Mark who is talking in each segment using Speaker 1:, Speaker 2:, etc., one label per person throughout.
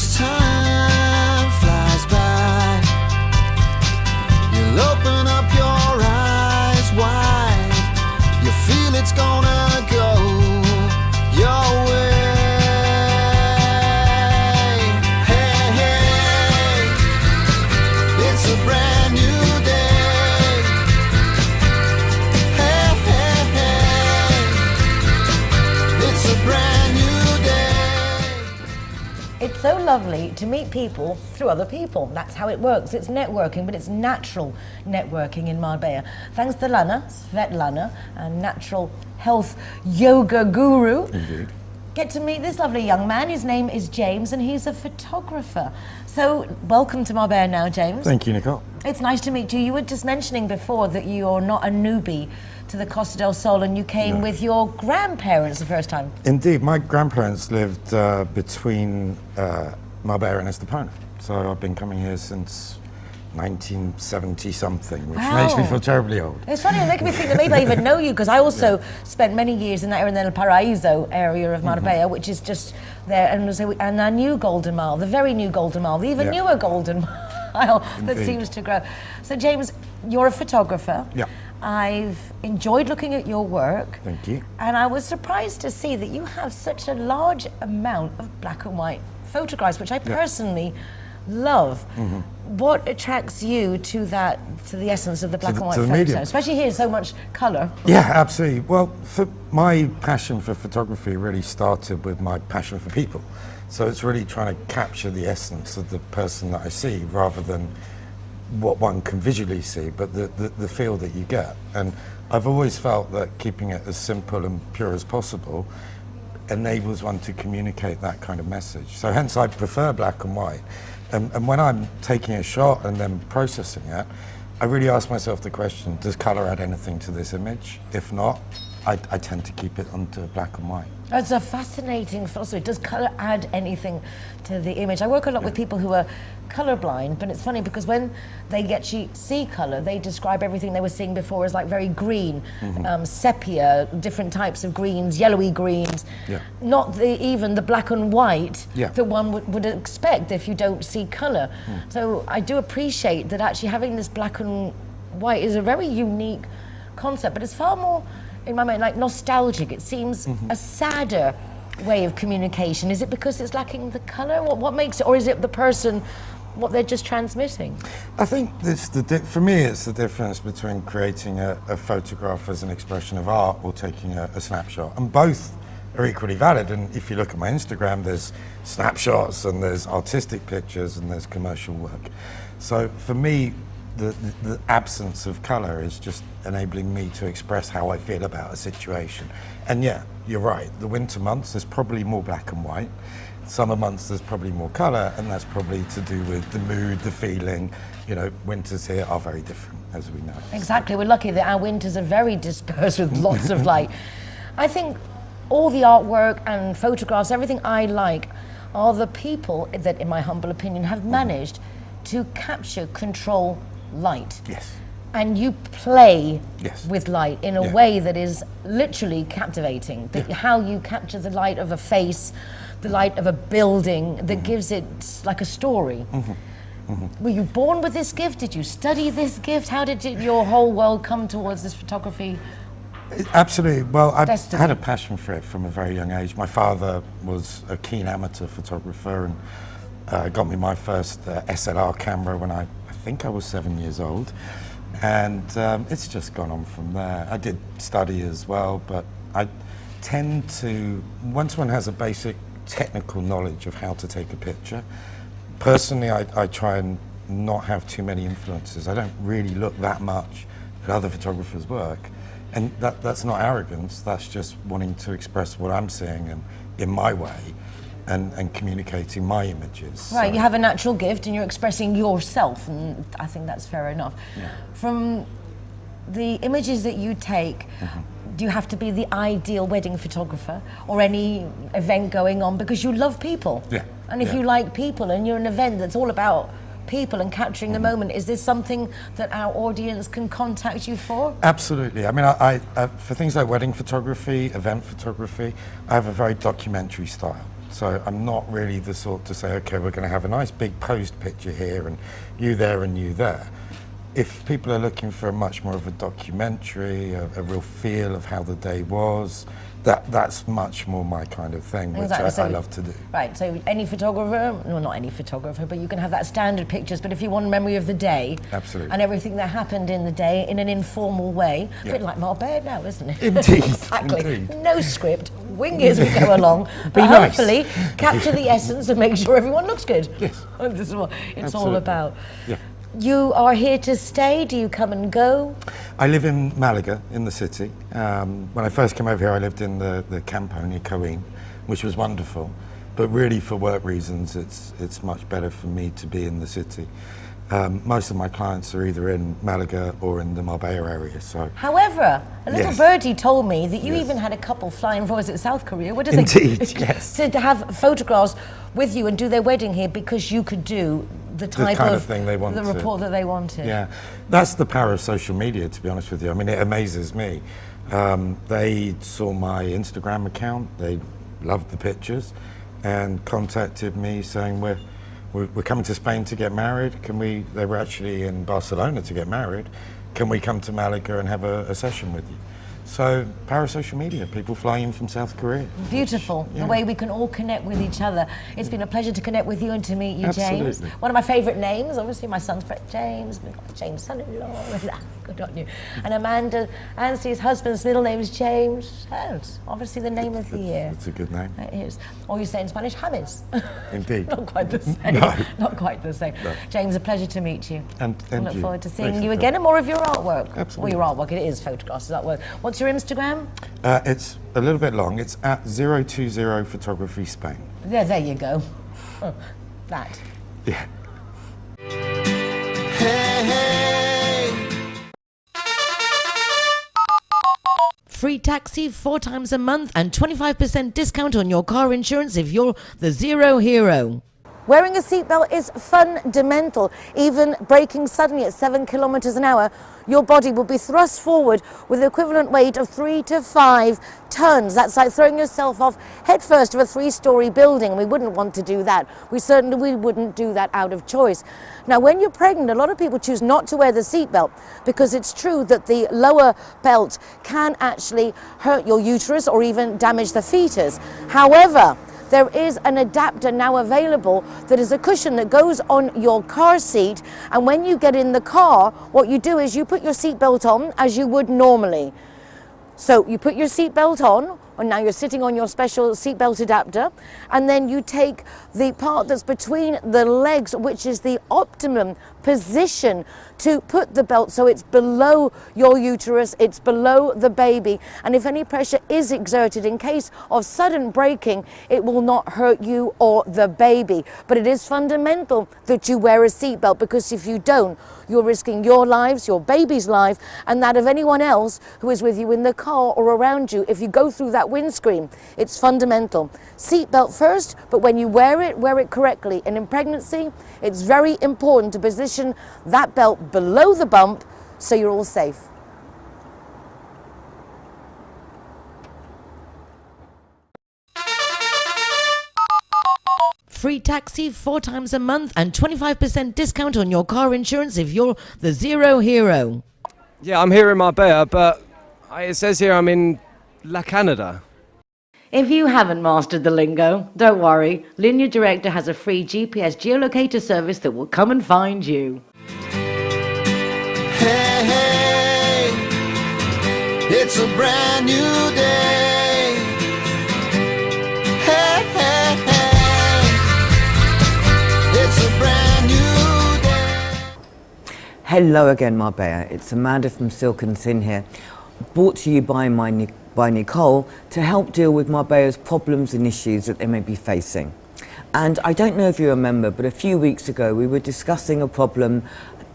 Speaker 1: as time flies by, you'll open up your eyes wide. You feel it's gonna go your way. Hey, hey, it's a brand new day. Hey, hey, hey, it's a brand new day.
Speaker 2: It's so lovely to meet people through other people. That's how it works. It's networking, but it's natural networking in Marbella. Thanks to Lana, Svetlana, a natural health yoga guru.
Speaker 3: Indeed.
Speaker 2: Get to meet this lovely young man. His name is James, and he's a photographer. So, welcome to Marbella now, James.
Speaker 3: Thank you, Nicole.
Speaker 2: It's nice to meet you. You were just mentioning before that you're not a newbie to the Costa del Sol, and you came with your grandparents the first time.
Speaker 3: Indeed, my grandparents lived between Marbella and Estepona. So I've been coming here since 1970 something, which makes me feel terribly old.
Speaker 2: It's funny, it's making me think that maybe I even know you, because I also spent many years in that area, in the El Paraíso area of Marbella, which is just there, and our new Golden Mile, the very new Golden Mile, the even newer Golden Mile that seems to grow. So James, you're a photographer.
Speaker 3: Yeah.
Speaker 2: I've enjoyed looking at your work.
Speaker 3: Thank you.
Speaker 2: And I was surprised to see that you have such a large amount of black and white photographs, which I personally love. What attracts you to the essence of the black and white photo,
Speaker 3: medium.
Speaker 2: especially here, so much colour?
Speaker 3: Yeah, absolutely. Well, my passion for photography really started with my passion for people. So it's really trying to capture the essence of the person that I see, rather than what one can visually see, but the feel that you get. And I've always felt that keeping it as simple and pure as possible enables one to communicate that kind of message. So hence I prefer black and white. And when I'm taking a shot and then processing it, I really ask myself the question, does colour add anything to this image? If not, I tend to keep it onto black and white.
Speaker 2: That's a fascinating philosophy. Does colour add anything to the image? I work a lot with people who are colourblind, but it's funny because when they actually see colour, they describe everything they were seeing before as like very green, sepia, different types of greens, yellowy greens, not even the black and white that one would expect if you don't see colour. So I do appreciate that actually having this black and white is a very unique concept, but it's far more, in my mind, like nostalgic. It seems a sadder way of communication. Is it because it's lacking the colour? What makes it, or is it the person, what they're just transmitting?
Speaker 3: I think for me it's the difference between creating a photograph as an expression of art or taking a snapshot, and both are equally valid. And if you look at my Instagram, there's snapshots and there's artistic pictures and there's commercial work. So for me, the absence of colour is just enabling me to express how I feel about a situation. And yeah, you're right, the winter months there's probably more black and white. Summer months there's probably more colour, and that's probably to do with the mood, the feeling. You know, winters here are very different, as we know.
Speaker 2: Exactly, we're lucky that our winters are very dispersed with lots of light. I think all the artwork and photographs, everything I like, are the people that, in my humble opinion, have managed to capture, control light.
Speaker 3: Yes.
Speaker 2: And you play with light in a way that is literally captivating. How you capture the light of a face, the light of a building, that gives it like a story. Were you born with this gift? Did you study this gift? How did your whole world come towards this photography?
Speaker 3: Absolutely. Well, I had a passion for it from a very young age. My father was a keen amateur photographer and got me my first SLR camera when I think I was 7 years old. And it's just gone on from there. I did study as well, but I tend to, once one has a basic technical knowledge of how to take a picture, personally I try and not have too many influences. I don't really look that much at other photographers' work. And that's not arrogance, that's just wanting to express what I'm seeing and in my way. And communicating my images.
Speaker 2: Right,
Speaker 3: so.
Speaker 2: You have a natural gift and you're expressing yourself, and I think that's fair enough. From the images that you take, do you have to be the ideal wedding photographer or any event going on, because you love people? And if you like people and you're an event that's all about people and capturing the moment, is this something that our audience can contact you for?
Speaker 3: Absolutely. I mean, I for things like wedding photography, event photography, I have a very documentary style. So I'm not really the sort to say, okay, we're going to have a nice big posed picture here and you there and you there. If people are looking for much more of a documentary, a real feel of how the day was, that's much more my kind of thing, which I love to do.
Speaker 2: Right, so any photographer, well, not any photographer, but you can have that standard pictures, but if you want a memory of the day,
Speaker 3: absolutely,
Speaker 2: and everything that happened in the day in an informal way, a bit like Marbella now, isn't it?
Speaker 3: Indeed.
Speaker 2: Exactly.
Speaker 3: Indeed.
Speaker 2: No script, wing it as we go along, but hopefully capture the essence and make sure everyone looks good.
Speaker 3: Yes.
Speaker 2: This is what it's
Speaker 3: Absolutely.
Speaker 2: all about.
Speaker 3: Yeah.
Speaker 2: You are here to stay? Do you come and go?
Speaker 3: I live in Malaga, in the city. When I first came over here, I lived in the Campo near Coín, which was wonderful. But really, for work reasons, it's much better for me to be in the city. Most of my clients are either in Malaga or in the Marbella area. So,
Speaker 2: however, a little
Speaker 3: yes.
Speaker 2: birdie told me that you
Speaker 3: Yes.
Speaker 2: even had a couple flying for, was it South Korea? What did
Speaker 3: Indeed,
Speaker 2: they,
Speaker 3: yes.
Speaker 2: to have photographs with you and do their wedding here because you could do the type
Speaker 3: kind of thing they
Speaker 2: the
Speaker 3: wanted.
Speaker 2: report that they wanted.
Speaker 3: Yeah, that's the power of social media, to be honest with you. I mean, it amazes me. They saw my Instagram account, they loved the pictures, and contacted me saying, we're coming to Spain to get married. They were actually in Barcelona to get married. Can we come to Malaga and have a session with you? So, power of social media, people flying in from South Korea.
Speaker 2: Beautiful, the way we can all connect with each other. It's been a pleasure to connect with you and to meet you,
Speaker 3: Absolutely.
Speaker 2: James. One of my favourite names, obviously my son's friend James, we've got James' son-in-law, good on you. And Amanda Anstey's husband's middle name is James, and obviously the name of the year.
Speaker 3: It's a good name.
Speaker 2: It is. Or you say in Spanish, James.
Speaker 3: Indeed.
Speaker 2: Not quite the same.
Speaker 3: No.
Speaker 2: Not quite the same.
Speaker 3: No.
Speaker 2: James, a pleasure to meet you.
Speaker 3: And
Speaker 2: I look
Speaker 3: you.
Speaker 2: forward to seeing
Speaker 3: Thanks
Speaker 2: you
Speaker 3: for
Speaker 2: again and more of your artwork.
Speaker 3: Absolutely.
Speaker 2: Well, your artwork, it is photographs, it's artwork. What's your Instagram?
Speaker 3: It's a little bit long. It's at 020 Photography Spain.
Speaker 2: There you go. That.
Speaker 3: Yeah.
Speaker 1: Hey, hey.
Speaker 2: Free taxi 4 times a month and 25% discount on your car insurance if you're the zero hero. Wearing a seatbelt is fundamental. Even braking suddenly at 7 kilometers an hour, your body will be thrust forward with the equivalent weight of 3 to 5 tons. That's like throwing yourself off headfirst of a 3-story building. We wouldn't want to do that. We wouldn't do that out of choice. Now, when you're pregnant, a lot of people choose not to wear the seatbelt because it's true that the lower belt can actually hurt your uterus or even damage the fetus. However, there is an adapter now available that is a cushion that goes on your car seat, and when you get in the car, what you do is you put your seatbelt on as you would normally. So you put your seatbelt on, and now you're sitting on your special seatbelt adapter, and then you take the part that's between the legs, which is the optimum position to put the belt so it's below your uterus, it's below the baby, and if any pressure is exerted in case of sudden braking, it will not hurt you or the baby. But it is fundamental that you wear a seatbelt, because if you don't, you're risking your lives, your baby's life, and that of anyone else who is with you in the car or around you if you go through that windscreen. It's fundamental. Seatbelt first, but when you wear it correctly. And in pregnancy, it's very important to position that belt below the bump so you're all safe. Free taxi 4 times a month and 25% discount on your car insurance if you're the zero hero.
Speaker 4: Yeah, I'm here in Marbella, but it says here I'm in La Canada.
Speaker 2: If you haven't mastered the lingo, don't worry. Línea Directa has a free GPS geolocator service that will come and find you.
Speaker 1: Hey, hey, it's a brand new day. Hey, hey, hey, it's a brand new day.
Speaker 5: Hello again, Marbella. It's Amanda from Silk and Thin here, brought to you by Nicole to help deal with Marbella's problems and issues that they may be facing. And I don't know if you remember, but a few weeks ago we were discussing a problem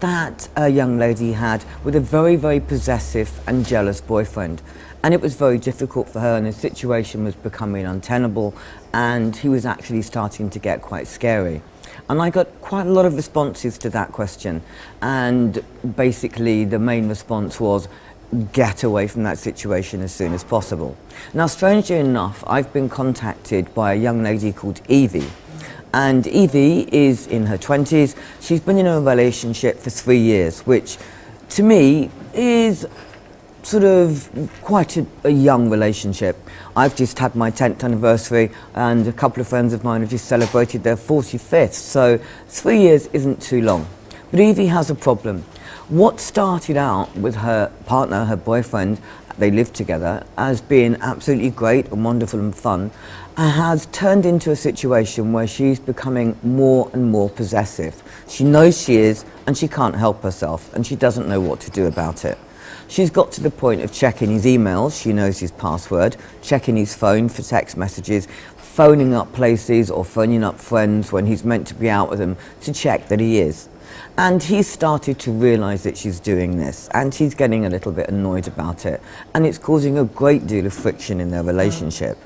Speaker 5: that a young lady had with a very, very possessive and jealous boyfriend. And it was very difficult for her, and the situation was becoming untenable, and he was actually starting to get quite scary. And I got quite a lot of responses to that question, and basically the main response was, get away from that situation as soon as possible. Now, strangely enough, I've been contacted by a young lady called Evie. And Evie is in her 20s. She's been in a relationship for 3 years, which to me is sort of quite a young relationship. I've just had my 10th anniversary and a couple of friends of mine have just celebrated their 45th, so 3 years isn't too long. But Evie has a problem. What started out with her partner, her boyfriend, they lived together, as being absolutely great and wonderful and fun, has turned into a situation where she's becoming more and more possessive. She knows she is, and she can't help herself, and she doesn't know what to do about it. She's got to the point of checking his emails, she knows his password, checking his phone for text messages, phoning up places or phoning up friends when he's meant to be out with them to check that he is. And he's started to realise that she's doing this, and he's getting a little bit annoyed about it, and it's causing a great deal of friction in their relationship.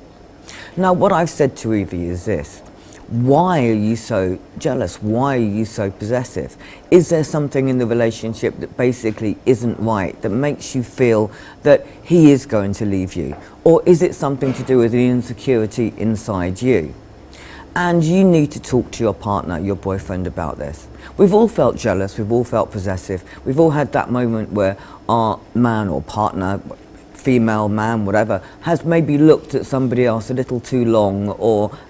Speaker 5: Now, what I've said to Evie is this: why are you so jealous? Why are you so possessive? Is there something in the relationship that basically isn't right, that makes you feel that he is going to leave you? Or is it something to do with the insecurity inside you? And you need to talk to your partner, your boyfriend, about this. We've all felt jealous, we've all felt possessive, we've all had that moment where our man or partner, female, man, whatever, has maybe looked at somebody else a little too long,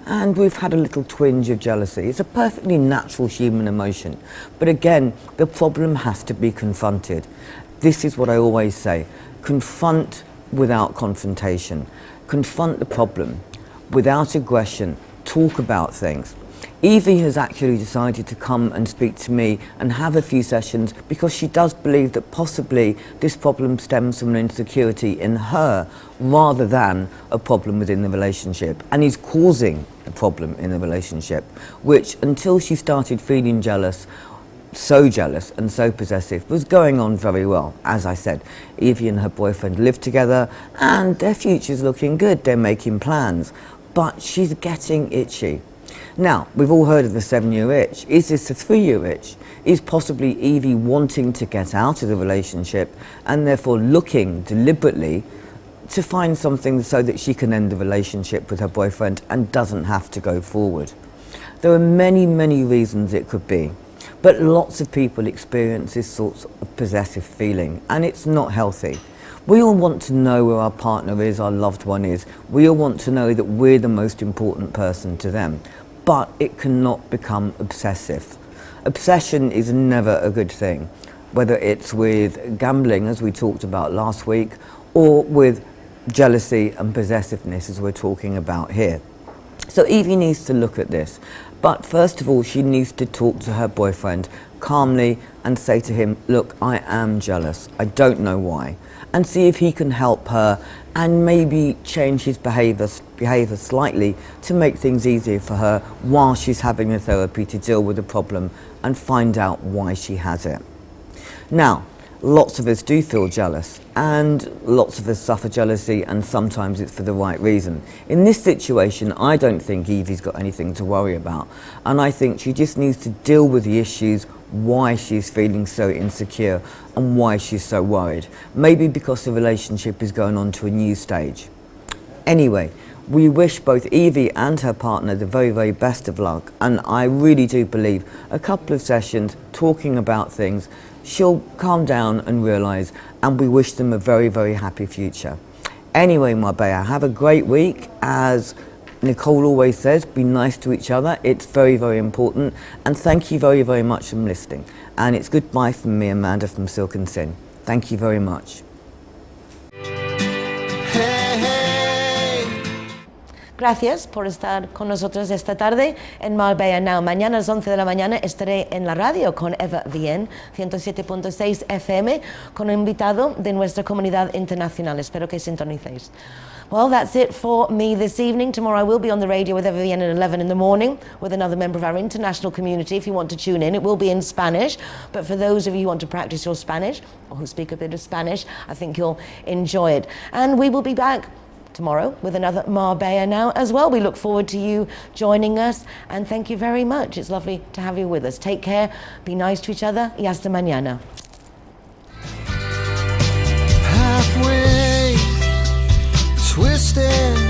Speaker 5: and we've had a little twinge of jealousy. It's a perfectly natural human emotion. But again, the problem has to be confronted. This is what I always say: confront without confrontation. Confront the problem without aggression. Talk about things. Evie has actually decided to come and speak to me and have a few sessions because she does believe that possibly this problem stems from an insecurity in her rather than a problem within the relationship, and is causing a problem in the relationship, which until she started feeling jealous, so jealous and so possessive, was going on very well. As I said, Evie and her boyfriend live together and their future's looking good, they're making plans, but she's getting itchy. Now, we've all heard of the 7-year itch. Is this a 3-year itch? Is possibly Evie wanting to get out of the relationship and therefore looking deliberately to find something so that she can end the relationship with her boyfriend and doesn't have to go forward? There are many, many reasons it could be, but lots of people experience this sort of possessive feeling, and it's not healthy. We all want to know where our partner is, our loved one is. We all want to know that we're the most important person to them. But it cannot become obsessive. Obsession is never a good thing, whether it's with gambling, as we talked about last week, or with jealousy and possessiveness, as we're talking about here. So Evie needs to look at this. But first of all, she needs to talk to her boyfriend calmly and say to him, look, I am jealous. I don't know why. And see if he can help her and maybe change his behaviour slightly to make things easier for her while she's having the therapy to deal with the problem and find out why she has it. Now, lots of us do feel jealous, and lots of us suffer jealousy, and sometimes it's for the right reason. In this situation, I don't think Evie's got anything to worry about, and I think she just needs to deal with the issues, why she's feeling so insecure and why she's so worried. Maybe because the relationship is going on to a new stage. Anyway, we wish both Evie and her partner the very, very best of luck, and I really do believe a couple of sessions talking about things, she'll calm down and realise, and we wish them a very, very happy future. Anyway, Marbella, have a great week. As Nicole always says, be nice to each other. It's very, very important. And thank you very, very much for listening. And it's goodbye from me, Amanda from Silk and Sin. Thank you very much.
Speaker 2: Gracias por estar con nosotros esta tarde en Marbella Now. Mañana a las 11 de la mañana estaré en la radio con Eva Bien, 107.6 FM, con un invitado de nuestra comunidad internacional. Espero que sintonicéis. Well, that's it for me this evening. Tomorrow I will be on the radio with Eva Bien at 11 in the morning with another member of our international community. If you want to tune in, it will be in Spanish. But for those of you who want to practice your Spanish or who speak a bit of Spanish, I think you'll enjoy it. And we will be back tomorrow with another Marbella Now as well. We look forward to you joining us, and thank you very much. It's lovely to have you with us. Take care, be nice to each other, y hasta mañana.
Speaker 1: understand